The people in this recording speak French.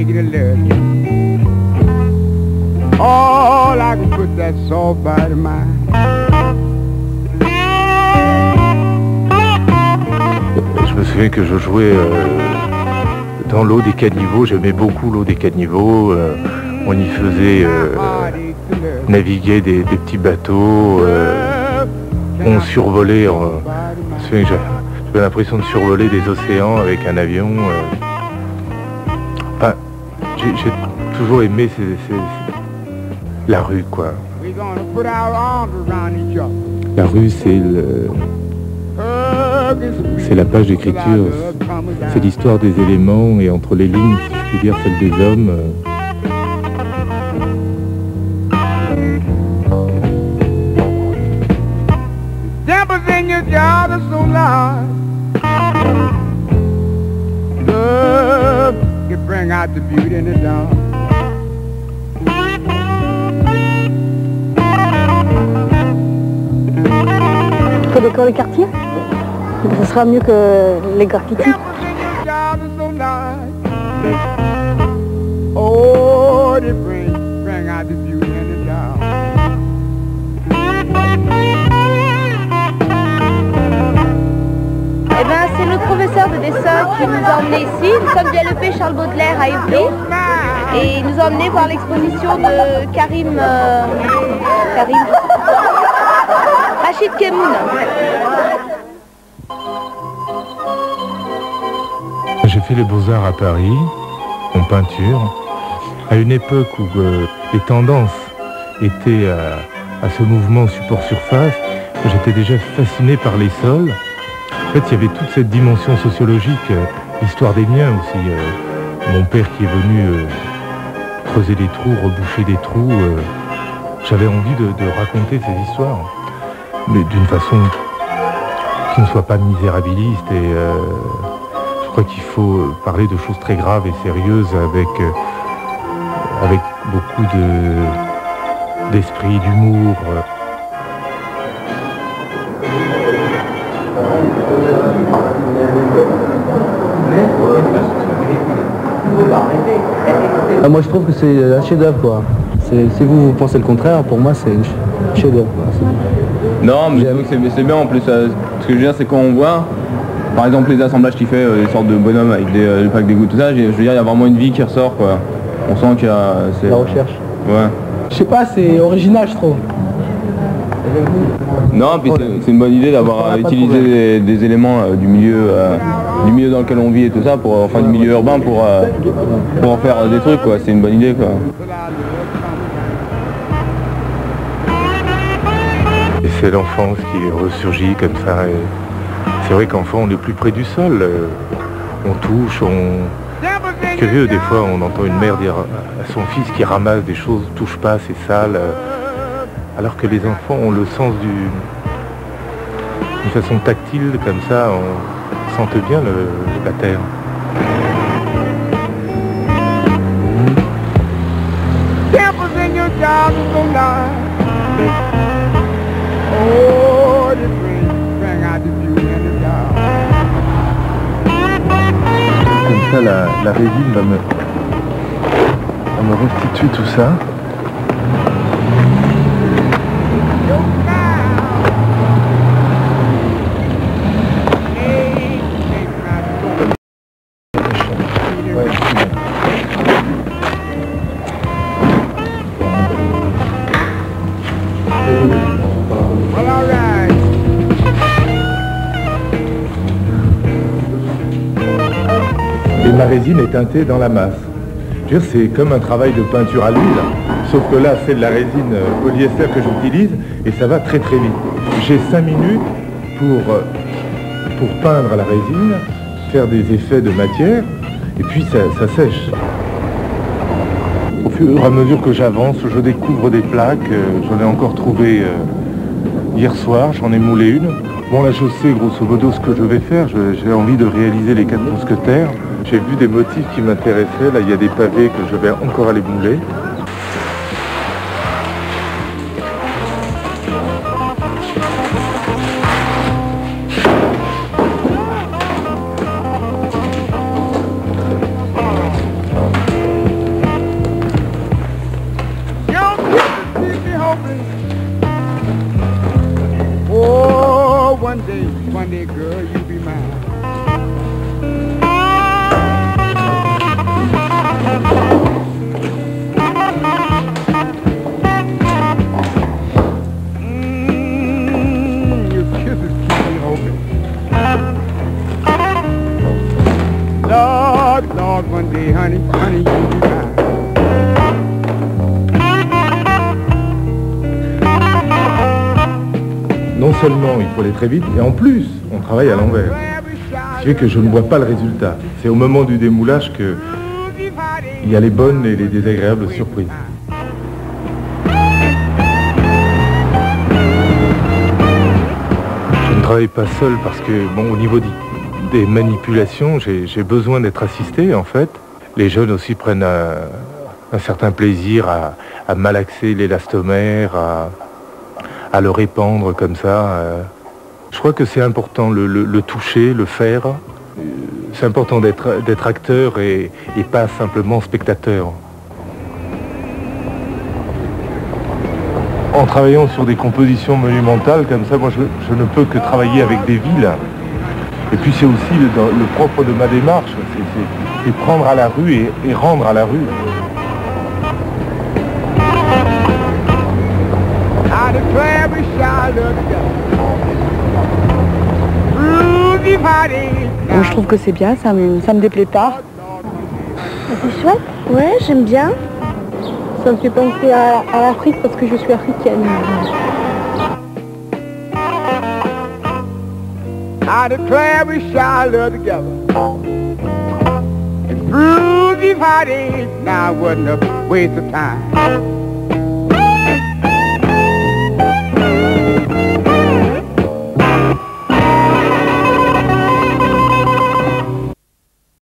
take it a little. All I can put that soft body of mine. Je me souviens que je jouais dans l'eau des caniveaux, j'aimais beaucoup l'eau des caniveaux. On y faisait naviguer des petits bateaux. On survolait, j'avais l'impression de survoler des océans avec un avion. Enfin, j'ai toujours aimé la rue, quoi. La rue, c'est la page d'écriture, c'est l'histoire des éléments et entre les lignes, si je puis dire, celle des hommes. Il faut décorer le quartier. Ce sera mieux que les graffitis. Eh ben, c'est notre professeur de dessin qui nous a emmenés ici. Nous sommes du LEP Charles Baudelaire à Évry. Et il nous a emmenés voir l'exposition de Rachid Kemoun. J'ai fait les Beaux-Arts à Paris, en peinture, à une époque où les tendances étaient à ce mouvement support-surface. J'étais déjà fasciné par les sols. En fait, il y avait toute cette dimension sociologique, l'histoire des miens aussi. Mon père qui est venu creuser des trous, reboucher des trous. J'avais envie de raconter ces histoires, mais d'une façon qui ne soit pas misérabiliste. Et je crois qu'il faut parler de choses très graves et sérieuses avec beaucoup d'esprit, d'humour. Moi je trouve que c'est un chef-d'œuvre quoi. Si vous pensez le contraire, pour moi c'est un chef-d'œuvre. Non mais j'avoue que c'est bien en plus. Ce que je veux dire c'est quand on voit, par exemple les assemblages qu'il fait, des sortes de bonhommes avec des packs d'égout, tout ça, je veux dire il y a vraiment une vie qui ressort quoi. On sent qu'il y a... La recherche. Ouais. Je sais pas, c'est original je trouve. Non, puis c'est une bonne idée d'avoir utilisé des éléments du milieu dans lequel on vit et tout ça, enfin du milieu urbain pour en faire des trucs quoi, c'est une bonne idée quoi. Et c'est l'enfance qui ressurgit comme ça. Et c'est vrai qu'enfant on est plus près du sol, on touche, C'est curieux, des fois on entend une mère dire à son fils qui ramasse des choses, touche pas, c'est sale. Alors que les enfants ont le sens d'une façon tactile, comme ça, on sente bien la terre. Comme ça, la résine va me restituer tout ça. Et ma résine est teintée dans la masse. Je veux dire, c'est comme un travail de peinture à l'huile, sauf que là, c'est de la résine polyester que j'utilise et ça va très très vite. J'ai 5 minutes pour peindre la résine, faire des effets de matière, et puis ça sèche. Au fur et à mesure que j'avance, je découvre des plaques. J'en ai encore trouvé hier soir, j'en ai moulé une. Bon, là, je sais grosso modo ce que je vais faire. J'ai envie de réaliser les 4 mousquetaires. J'ai vu des motifs qui m'intéressaient. Là, il y a des pavés que je vais encore aller mouler. Lord, Lord, one day, honey, honey, you'll be mine. Non seulement il faut aller très vite, et en plus, on travaille à l'envers. Ce qui fait que je ne vois pas le résultat. C'est au moment du démoulage qu'il y a les bonnes et les désagréables surprises. Je ne travaille pas seul parce que, bon, au niveau des manipulations, j'ai besoin d'être assisté, en fait. Les jeunes aussi prennent un certain plaisir à malaxer l'élastomère, à le répandre comme ça. Je crois que c'est important, le toucher, le faire. C'est important d'être acteur et pas simplement spectateur. En travaillant sur des compositions monumentales comme ça, moi je ne peux que travailler avec des villes. Et puis c'est aussi le propre de ma démarche, c'est prendre à la rue et rendre à la rue. Bon, je trouve que c'est bien, ça me déplaît pas. C'est chouette. Ouais, j'aime bien. Ça me fait penser à l'Afrique parce que je suis africaine. I declare we shall live together. And through these heartaches, now wasn't a waste of time.